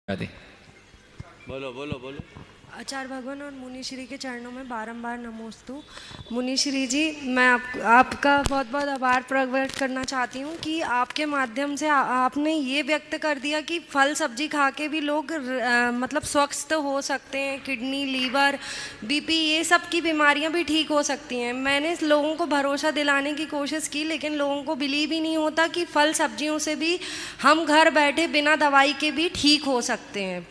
आदि। बोलो बोलो बोलो। आचार्य भगवान और मुनिश्री के चरणों में बारंबार नमोस्तु। मुनिश्री जी, मैं आपका बहुत बहुत आभार प्रकट करना चाहती हूँ कि आपके माध्यम से आपने ये व्यक्त कर दिया कि फल सब्जी खा के भी लोग मतलब स्वस्थ हो सकते हैं। किडनी, लीवर, बीपी, ये सब की बीमारियाँ भी ठीक हो सकती हैं। मैंने लोगों को भरोसा दिलाने की कोशिश की, लेकिन लोगों को बिलीव ही नहीं होता कि फल सब्जियों से भी हम घर बैठे बिना दवाई के भी ठीक हो सकते हैं।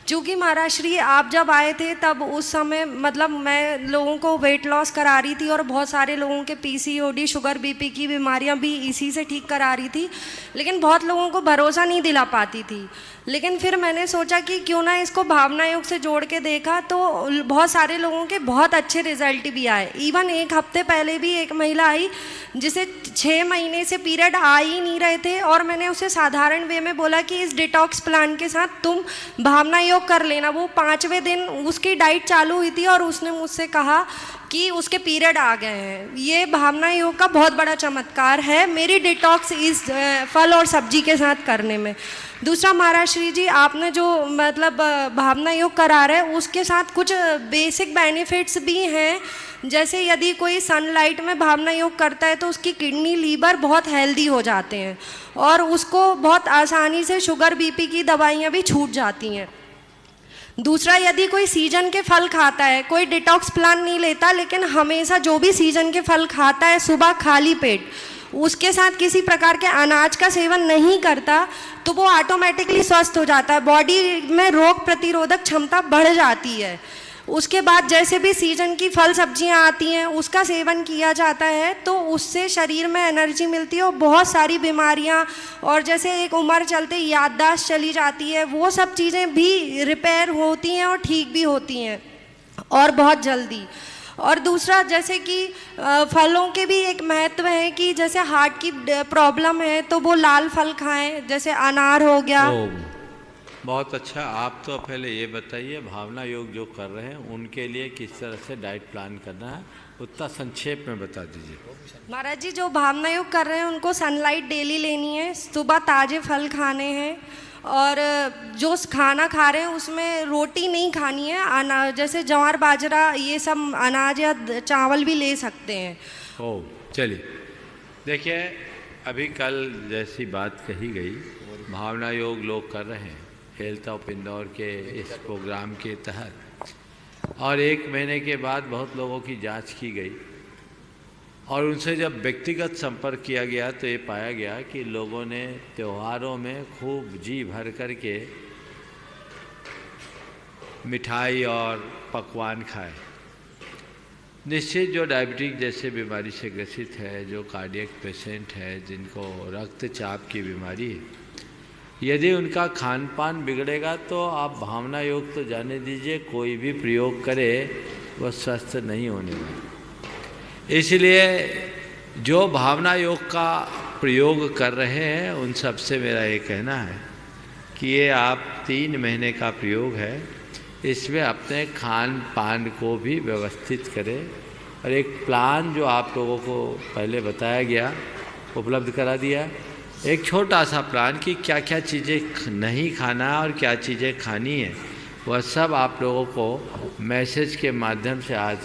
चूँकि महाराज श्री आप जब आए थे तब उस समय मतलब मैं लोगों को वेट लॉस करा रही थी और बहुत सारे लोगों के पीसीओडी, शुगर, बीपी की बीमारियां भी इसी से ठीक करा रही थी, लेकिन बहुत लोगों को भरोसा नहीं दिला पाती थी। लेकिन फिर मैंने सोचा कि क्यों ना इसको भावना योग से जोड़ के देखा, तो बहुत सारे लोगों के बहुत अच्छे रिजल्ट भी आए। इवन एक हफ्ते पहले भी एक महिला आई जिसे 6 महीने से पीरियड आ ही नहीं रहे थे, और मैंने उसे साधारण वे में बोला कि इस डिटॉक्स प्लान के साथ तुम भावना योग कर लेना। वो 5वें दिन उसकी डाइट चालू हुई थी और उसने मुझसे कहा कि उसके पीरियड आ गए हैं। ये भावना योग का बहुत बड़ा चमत्कार है मेरी डिटॉक्स इस फल और सब्जी के साथ करने में। दूसरा, महाराज श्री जी आपने जो मतलब भावना योग करा रहे हैं उसके साथ कुछ बेसिक बेनिफिट्स भी हैं। जैसे यदि कोई सनलाइट में भावना योग करता है तो उसकी किडनी, लीवर बहुत हेल्दी हो जाते हैं और उसको बहुत आसानी से शुगर, बीपी की दवाइयाँ भी छूट जाती हैं। दूसरा, यदि कोई सीजन के फल खाता है, कोई डिटॉक्स प्लान नहीं लेता, लेकिन हमेशा जो भी सीजन के फल खाता है सुबह खाली पेट, उसके साथ किसी प्रकार के अनाज का सेवन नहीं करता, तो वो ऑटोमेटिकली स्वस्थ हो जाता है। बॉडी में रोग प्रतिरोधक क्षमता बढ़ जाती है। उसके बाद जैसे भी सीजन की फल सब्जियां आती हैं उसका सेवन किया जाता है तो उससे शरीर में एनर्जी मिलती है और बहुत सारी बीमारियां, और जैसे एक उम्र चलते याददाश्त चली जाती है, वो सब चीज़ें भी रिपेयर होती हैं और ठीक भी होती हैं और बहुत जल्दी। और दूसरा, जैसे कि फलों के भी एक महत्व है कि जैसे हार्ट की प्रॉब्लम है तो वो लाल फल खाएं, जैसे अनार हो गया। बहुत अच्छा। आप तो पहले ये बताइए, भावना योग जो कर रहे हैं उनके लिए किस तरह से डाइट प्लान करना है, उतना संक्षेप में बता दीजिए। महाराज जी, जो भावना योग कर रहे हैं उनको सनलाइट डेली लेनी है, सुबह ताज़े फल खाने हैं, और जो खाना खा रहे हैं उसमें रोटी नहीं खानी है। जैसे ज्वार, बाजरा, ये सब अनाज या चावल भी ले सकते हैं। चलिए, देखिए, अभी कल जैसी बात कही गई, भावना योग लोग कर रहे हैं हेल्थ ऑफ इंदौर के इस प्रोग्राम के तहत, और 1 महीने के बाद बहुत लोगों की जांच की गई और उनसे जब व्यक्तिगत संपर्क किया गया तो ये पाया गया कि लोगों ने त्योहारों में खूब जी भर कर के मिठाई और पकवान खाए। निश्चित जो डायबिटीज जैसे बीमारी से ग्रसित है, जो कार्डियक पेशेंट है, जिनको रक्तचाप की बीमारी है, यदि उनका खान पान बिगड़ेगा तो आप भावना योग तो जाने दीजिए, कोई भी प्रयोग करे वह स्वस्थ नहीं होने वाला। इसलिए जो भावना योग का प्रयोग कर रहे हैं उन सब से मेरा ये कहना है कि ये आप 3 महीने का प्रयोग है, इसमें अपने खान पान को भी व्यवस्थित करें और एक प्लान जो आप लोगों को पहले बताया गया उपलब्ध करा दिया, एक छोटा सा प्लान कि क्या क्या चीज़ें नहीं खाना और क्या चीज़ें खानी है, वह सब आप लोगों को मैसेज के माध्यम से आज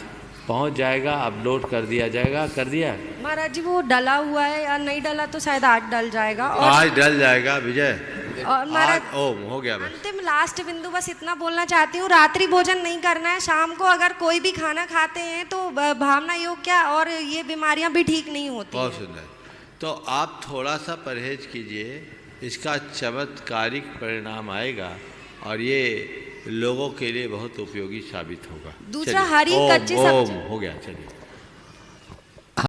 पहुंच जाएगा, अपलोड कर दिया जाएगा। कर दिया महाराज जी? वो डला हुआ है या नहीं डला तो शायद आज डल जाएगा। और आज डल जाएगा विजय। और महाराज, हो गया। बस अंतिम लास्ट बिंदु बस इतना बोलना चाहती हूँ, रात्रि भोजन नहीं करना है। शाम को अगर कोई भी खाना खाते हैं तो भावना योग क्या और ये बीमारियाँ भी ठीक नहीं होती। बहुत सुंदर। तो आप थोड़ा सा परहेज कीजिए, इसका चमत्कारिक परिणाम आएगा और ये लोगों के लिए बहुत उपयोगी साबित होगा। दूसरा, हरी कच्ची सब्जी हो गया। चलिए।